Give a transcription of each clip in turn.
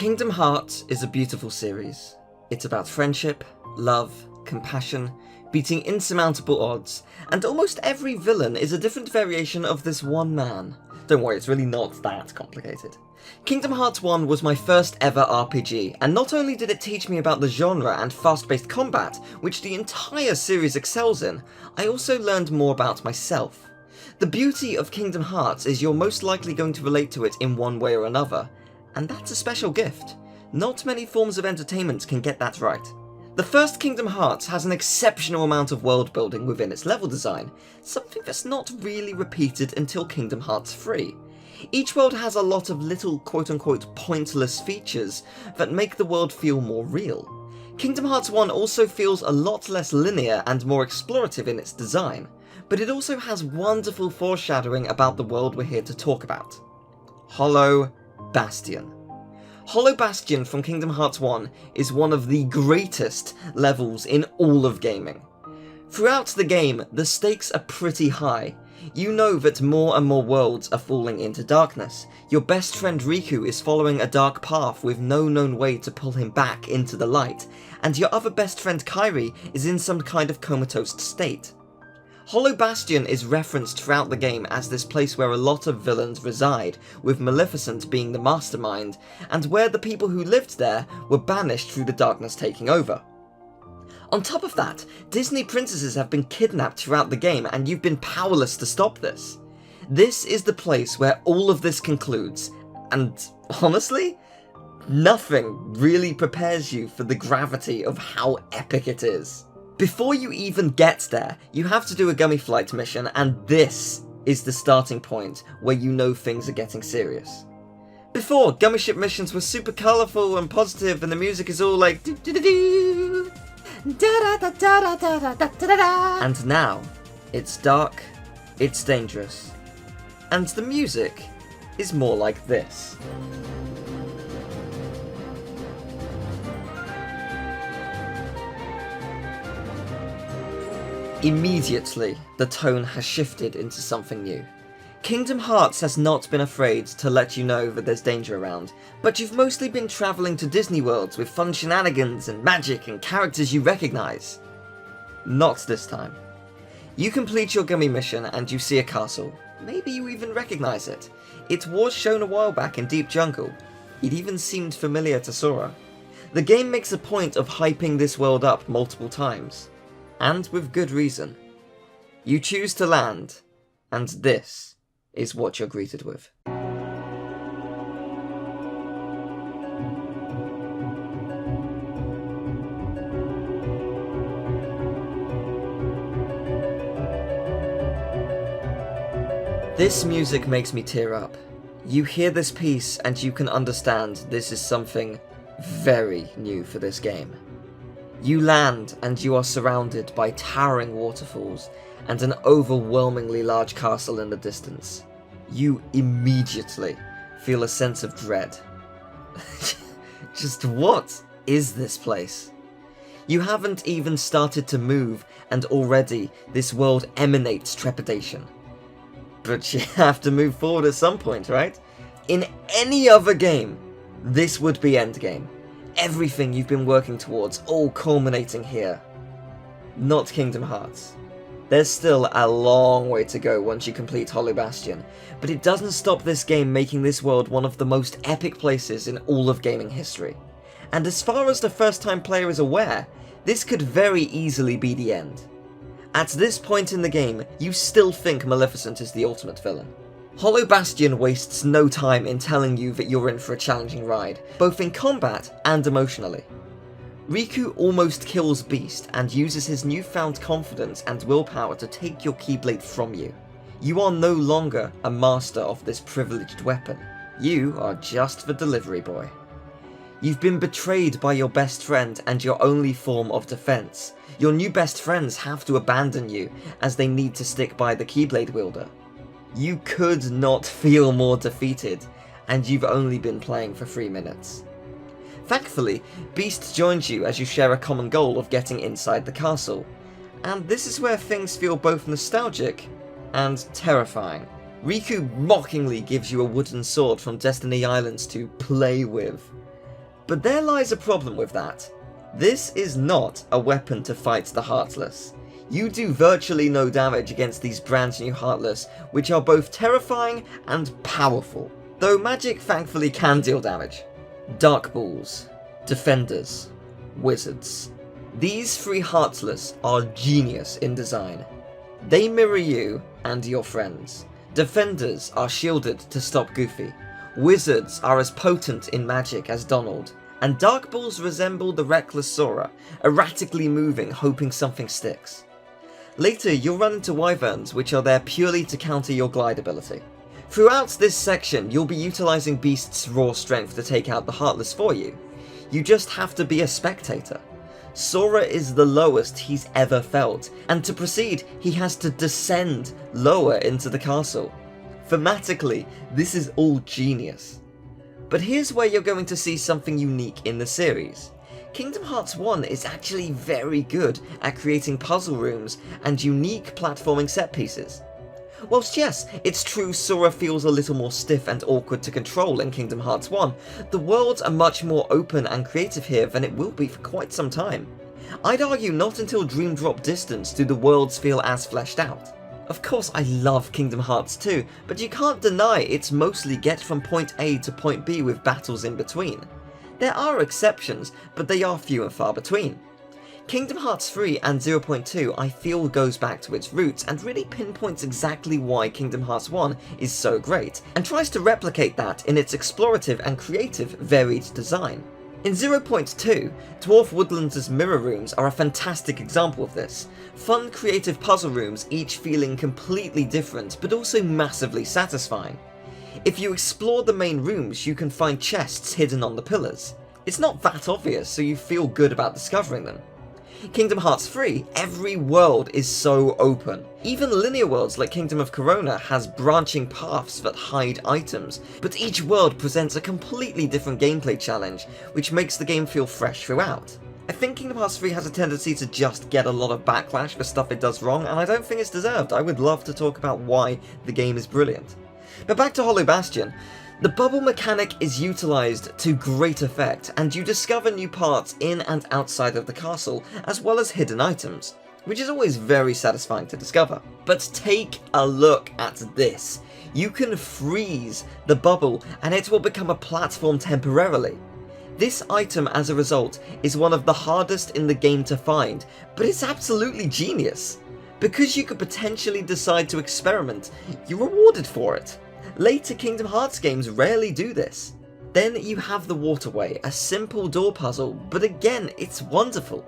Kingdom Hearts is a beautiful series. It's about friendship, love, compassion, beating insurmountable odds, and almost every villain is a different variation of this one man. Don't worry, it's really not that complicated. Kingdom Hearts 1 was my first ever RPG, and not only did it teach me about the genre and fast-paced combat, which the entire series excels in, I also learned more about myself. The beauty of Kingdom Hearts is you're most likely going to relate to it in one way or another, and that's a special gift. Not many forms of entertainment can get that right. The first Kingdom Hearts has an exceptional amount of world building within its level design, something that's not really repeated until Kingdom Hearts 3. Each world has a lot of little quote-unquote pointless features that make the world feel more real. Kingdom Hearts 1 also feels a lot less linear and more explorative in its design, but it also has wonderful foreshadowing about the world we're here to talk about. Hollow Bastion. Hollow Bastion from Kingdom Hearts 1 is one of the greatest levels in all of gaming. Throughout the game, the stakes are pretty high. You know that more and more worlds are falling into darkness. Your best friend Riku is following a dark path with no known way to pull him back into the light, and your other best friend Kairi is in some kind of comatose state. Hollow Bastion is referenced throughout the game as this place where a lot of villains reside, with Maleficent being the mastermind, and where the people who lived there were banished through the darkness taking over. On top of that, Disney princesses have been kidnapped throughout the game, and you've been powerless to stop this. This is the place where all of this concludes, and honestly, nothing really prepares you for the gravity of how epic it is. Before you even get there, you have to do a Gummy Flight mission, and this is the starting point where you know things are getting serious. Before, Gummy Ship missions were super colourful and positive, and the music is all like do-do-do-do, da-da-da-da-da-da-da-da-da. And now, it's dark, it's dangerous, and the music is more like this. Immediately, the tone has shifted into something new. Kingdom Hearts has not been afraid to let you know that there's danger around, but you've mostly been travelling to Disney worlds with fun shenanigans and magic and characters you recognise. Not this time. You complete your Gummy mission and you see a castle. Maybe you even recognise it. It was shown a while back in Deep Jungle. It even seemed familiar to Sora. The game makes a point of hyping this world up multiple times. And with good reason. You choose to land, and this is what you're greeted with. This music makes me tear up. You hear this piece and you can understand this is something very new for this game. You land and you are surrounded by towering waterfalls and an overwhelmingly large castle in the distance. You immediately feel a sense of dread. Just what is this place? You haven't even started to move and already this world emanates trepidation. But you have to move forward at some point, right? In any other game, this would be endgame. Everything you've been working towards, all culminating here. Not Kingdom Hearts. There's still a long way to go once you complete Hollow Bastion, but it doesn't stop this game making this world one of the most epic places in all of gaming history. And as far as the first-time player is aware, this could very easily be the end. At this point in the game, you still think Maleficent is the ultimate villain. Hollow Bastion wastes no time in telling you that you're in for a challenging ride, both in combat and emotionally. Riku almost kills Beast and uses his newfound confidence and willpower to take your Keyblade from you. You are no longer a master of this privileged weapon. You are just the delivery boy. You've been betrayed by your best friend and your only form of defense. Your new best friends have to abandon you as they need to stick by the Keyblade wielder. You could not feel more defeated, and you've only been playing for 3 minutes. Thankfully, Beast joins you as you share a common goal of getting inside the castle, and this is where things feel both nostalgic and terrifying. Riku mockingly gives you a wooden sword from Destiny Islands to play with. But there lies a problem with that. This is not a weapon to fight the Heartless. You do virtually no damage against these brand new Heartless, which are both terrifying and powerful. Though magic thankfully can deal damage. Dark Balls, Defenders, Wizards. These three Heartless are genius in design. They mirror you and your friends. Defenders are shielded to stop Goofy. Wizards are as potent in magic as Donald. And Dark Balls resemble the reckless Sora, erratically moving, hoping something sticks. Later, you'll run into Wyverns, which are there purely to counter your glide ability. Throughout this section, you'll be utilising Beast's raw strength to take out the Heartless for you. You just have to be a spectator. Sora is the lowest he's ever felt, and to proceed, he has to descend lower into the castle. Thematically, this is all genius. But here's where you're going to see something unique in the series. Kingdom Hearts 1 is actually very good at creating puzzle rooms and unique platforming set pieces. Whilst yes, it's true Sora feels a little more stiff and awkward to control in Kingdom Hearts 1, the worlds are much more open and creative here than it will be for quite some time. I'd argue not until Dream Drop Distance do the worlds feel as fleshed out. Of course I love Kingdom Hearts 2, but you can't deny it's mostly get from point A to point B with battles in between. There are exceptions, but they are few and far between. Kingdom Hearts 3 and 0.2 I feel goes back to its roots and really pinpoints exactly why Kingdom Hearts 1 is so great, and tries to replicate that in its explorative and creative varied design. In 0.2, Dwarf Woodlands' mirror rooms are a fantastic example of this. Fun creative puzzle rooms, each feeling completely different but also massively satisfying. If you explore the main rooms, you can find chests hidden on the pillars. It's not that obvious, so you feel good about discovering them. Kingdom Hearts 3, every world is so open. Even linear worlds like Kingdom of Corona has branching paths that hide items, but each world presents a completely different gameplay challenge, which makes the game feel fresh throughout. I think Kingdom Hearts 3 has a tendency to just get a lot of backlash for stuff it does wrong, and I don't think it's deserved. I would love to talk about why the game is brilliant. But back to Hollow Bastion. The bubble mechanic is utilised to great effect, and you discover new parts in and outside of the castle, as well as hidden items, which is always very satisfying to discover. But take a look at this. You can freeze the bubble, and it will become a platform temporarily. This item, as a result, is one of the hardest in the game to find, but it's absolutely genius. Because you could potentially decide to experiment, you're rewarded for it. Later Kingdom Hearts games rarely do this. Then you have the waterway, a simple door puzzle, but again, it's wonderful.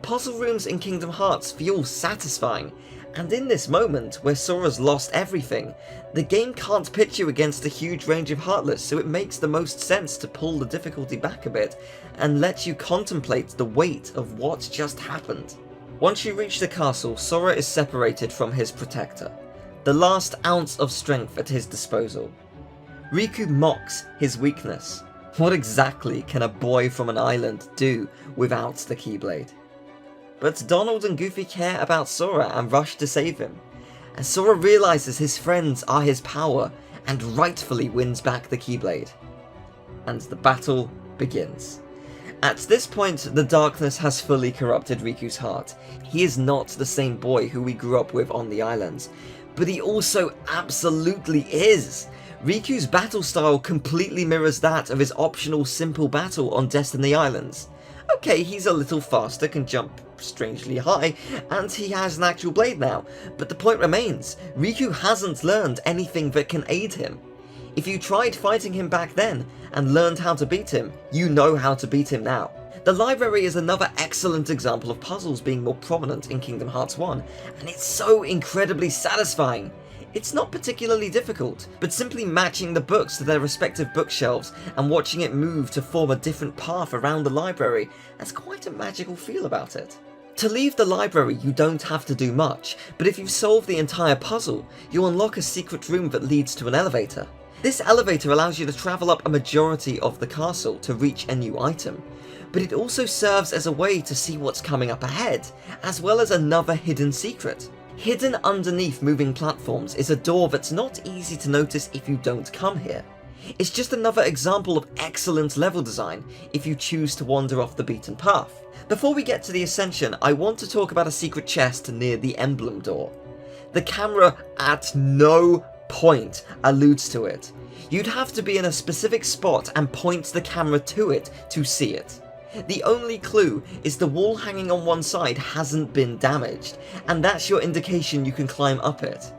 Puzzle rooms in Kingdom Hearts feel satisfying, and in this moment, where Sora's lost everything, the game can't pit you against a huge range of Heartless, so it makes the most sense to pull the difficulty back a bit, and let you contemplate the weight of what just happened. Once you reach the castle, Sora is separated from his protector. The last ounce of strength at his disposal. Riku mocks his weakness. What exactly can a boy from an island do without the Keyblade? But Donald and Goofy care about Sora and rush to save him. And Sora realises his friends are his power and rightfully wins back the Keyblade. And the battle begins. At this point, the darkness has fully corrupted Riku's heart. He is not the same boy who we grew up with on the islands. But he also absolutely is! Riku's battle style completely mirrors that of his optional simple battle on Destiny Islands. Okay, he's a little faster, can jump strangely high, and he has an actual blade now, but the point remains, Riku hasn't learned anything that can aid him. If you tried fighting him back then, and learned how to beat him, you know how to beat him now. The library is another excellent example of puzzles being more prominent in Kingdom Hearts 1, and it's so incredibly satisfying. It's not particularly difficult, but simply matching the books to their respective bookshelves and watching it move to form a different path around the library has quite a magical feel about it. To leave the library you don't have to do much, but if you solve the entire puzzle, you unlock a secret room that leads to an elevator. This elevator allows you to travel up a majority of the castle to reach a new item, but it also serves as a way to see what's coming up ahead, as well as another hidden secret. Hidden underneath moving platforms is a door that's not easy to notice if you don't come here. It's just another example of excellent level design if you choose to wander off the beaten path. Before we get to the Ascension, I want to talk about a secret chest near the emblem door. The camera at no point alludes to it. You'd have to be in a specific spot and point the camera to it to see it. The only clue is the wall hanging on one side hasn't been damaged, and that's your indication you can climb up it.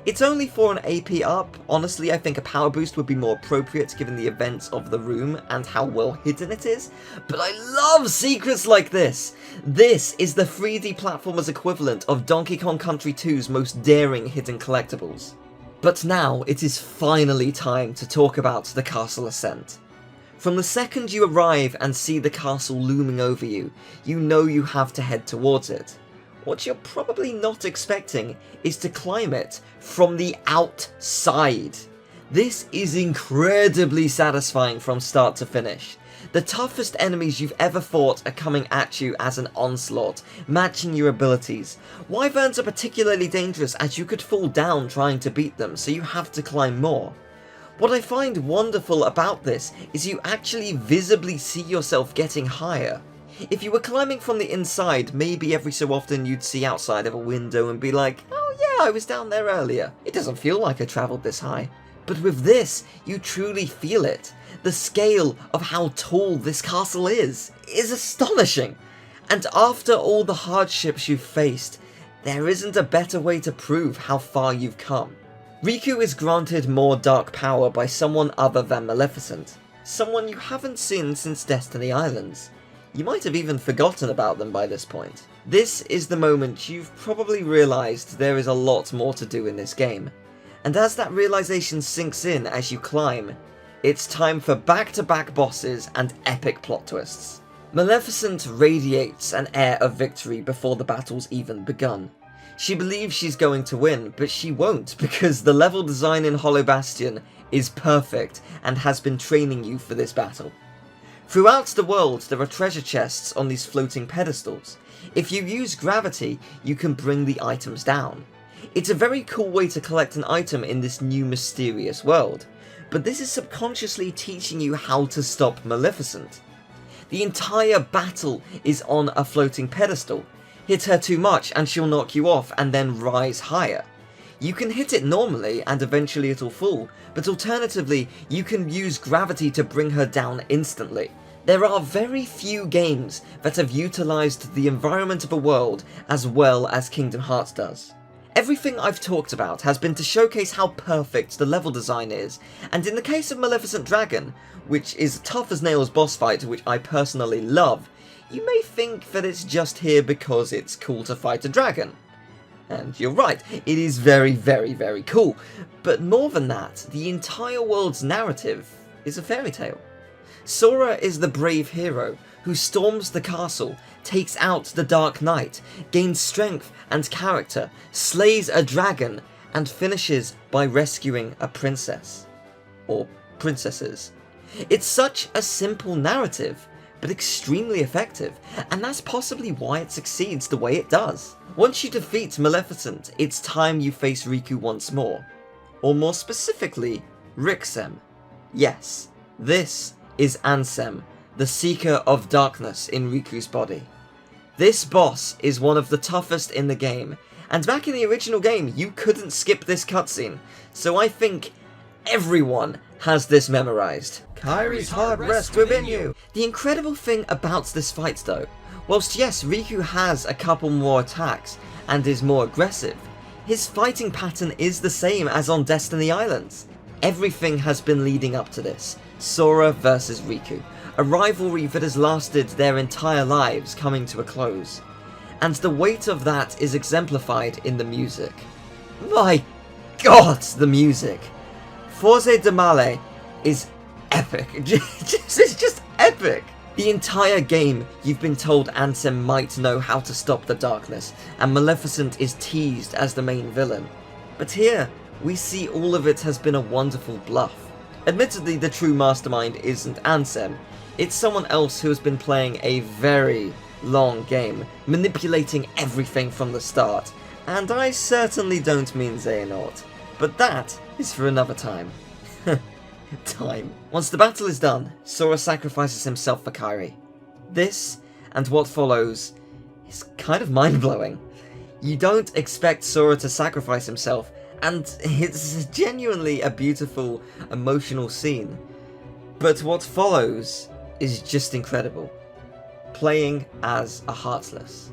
It's only for an AP up. Honestly, I think a power boost would be more appropriate given the events of the room and how well hidden it is, but I love secrets like this! This is the 3D platformer's equivalent of Donkey Kong Country 2's most daring hidden collectibles. But now it is finally time to talk about the castle ascent. From the second you arrive and see the castle looming over you, you know you have to head towards it. What you're probably not expecting is to climb it from the outside. This is incredibly satisfying from start to finish. The toughest enemies you've ever fought are coming at you as an onslaught, matching your abilities. Wyverns are particularly dangerous as you could fall down trying to beat them, so you have to climb more. What I find wonderful about this is you actually visibly see yourself getting higher. If you were climbing from the inside, maybe every so often you'd see outside of a window and be like, oh yeah, I was down there earlier. It doesn't feel like I travelled this high. But with this, you truly feel it. The scale of how tall this castle is astonishing. And after all the hardships you've faced, there isn't a better way to prove how far you've come. Riku is granted more dark power by someone other than Maleficent, someone you haven't seen since Destiny Islands. You might have even forgotten about them by this point. This is the moment you've probably realised there is a lot more to do in this game, and as that realisation sinks in as you climb, it's time for back-to-back bosses and epic plot twists. Maleficent radiates an air of victory before the battle's even begun. She believes she's going to win, but she won't because the level design in Hollow Bastion is perfect and has been training you for this battle. Throughout the world there are treasure chests on these floating pedestals. If you use gravity, you can bring the items down. It's a very cool way to collect an item in this new mysterious world, but this is subconsciously teaching you how to stop Maleficent. The entire battle is on a floating pedestal. Hit her too much and she'll knock you off and then rise higher. You can hit it normally and eventually it'll fall, but alternatively you can use gravity to bring her down instantly. There are very few games that have utilised the environment of a world as well as Kingdom Hearts does. Everything I've talked about has been to showcase how perfect the level design is, and in the case of Maleficent Dragon, which is a tough as nails boss fight which I personally love, you may think that it's just here because it's cool to fight a dragon. And you're right, it is very, very, very cool. But more than that, the entire world's narrative is a fairy tale. Sora is the brave hero who storms the castle, takes out the Dark Knight, gains strength and character, slays a dragon, and finishes by rescuing a princess. Or princesses. It's such a simple narrative, but extremely effective, and that's possibly why it succeeds the way it does. Once you defeat Maleficent, it's time you face Riku once more. Or more specifically, Rixem. Yes, this is Ansem, the Seeker of Darkness in Riku's body. This boss is one of the toughest in the game, and back in the original game you couldn't skip this cutscene, so I think everyone has this memorized. Kairi's heart rests within you! The incredible thing about this fight though, whilst yes, Riku has a couple more attacks and is more aggressive, his fighting pattern is the same as on Destiny Islands. Everything has been leading up to this. Sora versus Riku, a rivalry that has lasted their entire lives coming to a close. And the weight of that is exemplified in the music. My god, the music! Forze de Male is epic. It's just epic! The entire game, you've been told Ansem might know how to stop the darkness, and Maleficent is teased as the main villain. But here, we see all of it has been a wonderful bluff. Admittedly, the true mastermind isn't Ansem, it's someone else who has been playing a very long game, manipulating everything from the start, and I certainly don't mean Xehanort, but that is for another time. time. Once the battle is done, Sora sacrifices himself for Kairi. This, and what follows, is kind of mind-blowing. You don't expect Sora to sacrifice himself, and it's genuinely a beautiful, emotional scene. But what follows is just incredible. Playing as a Heartless.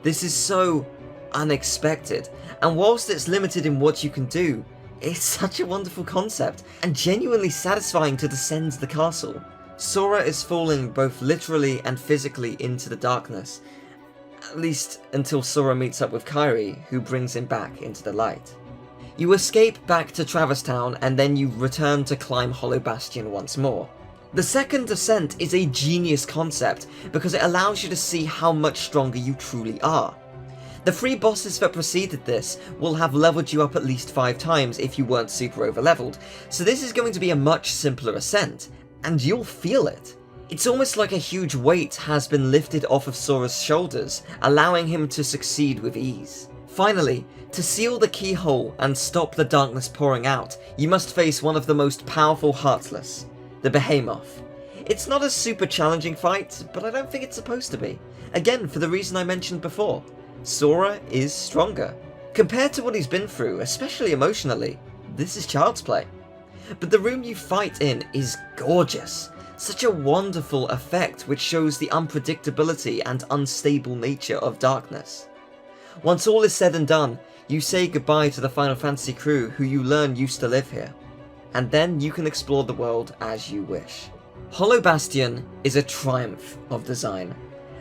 This is so unexpected, and whilst it's limited in what you can do, it's such a wonderful concept, and genuinely satisfying to descend the castle. Sora is falling both literally and physically into the darkness, at least until Sora meets up with Kairi, who brings him back into the light. You escape back to Traverse Town, and then you return to climb Hollow Bastion once more. The second descent is a genius concept, because it allows you to see how much stronger you truly are. The 3 bosses that preceded this will have leveled you up at least 5 times if you weren't super overleveled, so this is going to be a much simpler ascent, and you'll feel it. It's almost like a huge weight has been lifted off of Sora's shoulders, allowing him to succeed with ease. Finally, to seal the keyhole and stop the darkness pouring out, you must face one of the most powerful Heartless, the Behemoth. It's not a super challenging fight, but I don't think it's supposed to be. Again, for the reason I mentioned before. Sora is stronger. Compared to what he's been through, especially emotionally, this is child's play. But the room you fight in is gorgeous. Such a wonderful effect which shows the unpredictability and unstable nature of darkness. Once all is said and done, you say goodbye to the Final Fantasy crew who you learn used to live here. And then you can explore the world as you wish. Hollow Bastion is a triumph of design.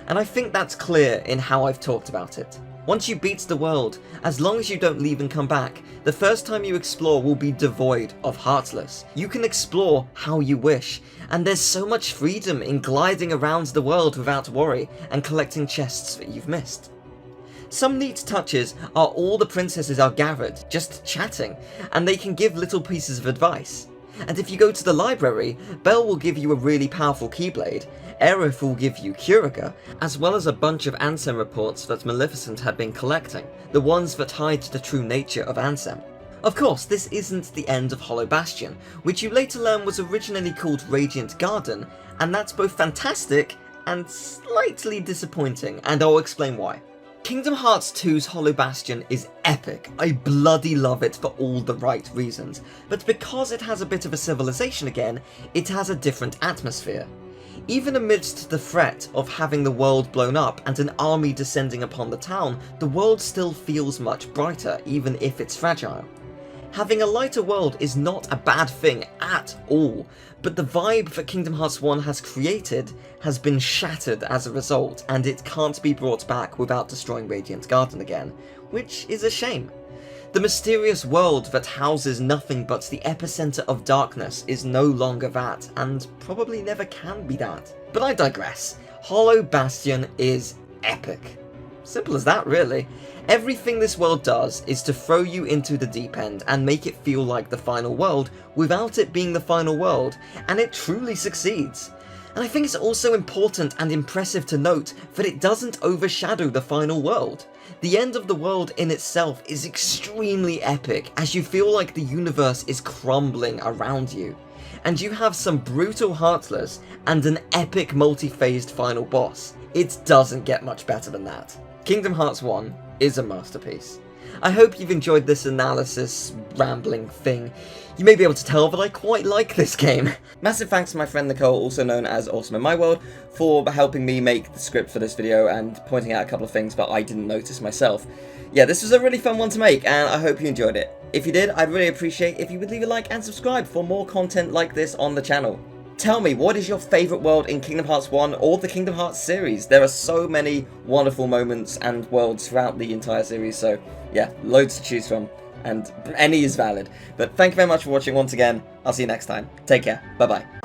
And I think that's clear in how I've talked about it. Once you beat the world, as long as you don't leave and come back, the first time you explore will be devoid of Heartless. You can explore how you wish, and there's so much freedom in gliding around the world without worry and collecting chests that you've missed. Some neat touches are all the princesses are gathered, just chatting, and they can give little pieces of advice. And if you go to the library, Belle will give you a really powerful Keyblade, Aerith will give you Curiga, as well as a bunch of Ansem reports that Maleficent had been collecting, the ones that hide the true nature of Ansem. Of course, this isn't the end of Hollow Bastion, which you later learn was originally called Radiant Garden, and that's both fantastic and slightly disappointing, and I'll explain why. Kingdom Hearts 2's Hollow Bastion is epic. I bloody love it for all the right reasons, but because it has a bit of a civilization again, it has a different atmosphere. Even amidst the threat of having the world blown up and an army descending upon the town, the world still feels much brighter, even if it's fragile. Having a lighter world is not a bad thing at all, but the vibe that Kingdom Hearts 1 has created has been shattered as a result, and it can't be brought back without destroying Radiant Garden again, which is a shame. The mysterious world that houses nothing but the epicenter of darkness is no longer that, and probably never can be that. But I digress. Hollow Bastion is epic. Simple as that, really. Everything this world does is to throw you into the deep end and make it feel like the final world without it being the final world, and it truly succeeds. And I think it's also important and impressive to note that it doesn't overshadow the final world. The end of the world in itself is extremely epic, as you feel like the universe is crumbling around you. And you have some brutal Heartless and an epic multi-phased final boss. It doesn't get much better than that. Kingdom Hearts 1 is a masterpiece. I hope you've enjoyed this analysis rambling thing. You may be able to tell that I quite like this game. Massive thanks to my friend Nicole, also known as Awesome in My World, for helping me make the script for this video and pointing out a couple of things that I didn't notice myself. Yeah, this was a really fun one to make, and I hope you enjoyed it. If you did, I'd really appreciate if you would leave a like and subscribe for more content like this on the channel. Tell me, what is your favourite world in Kingdom Hearts 1 or the Kingdom Hearts series? There are so many wonderful moments and worlds throughout the entire series, so yeah, loads to choose from, and any is valid. But thank you very much for watching once again. I'll see you next time. Take care. Bye-bye.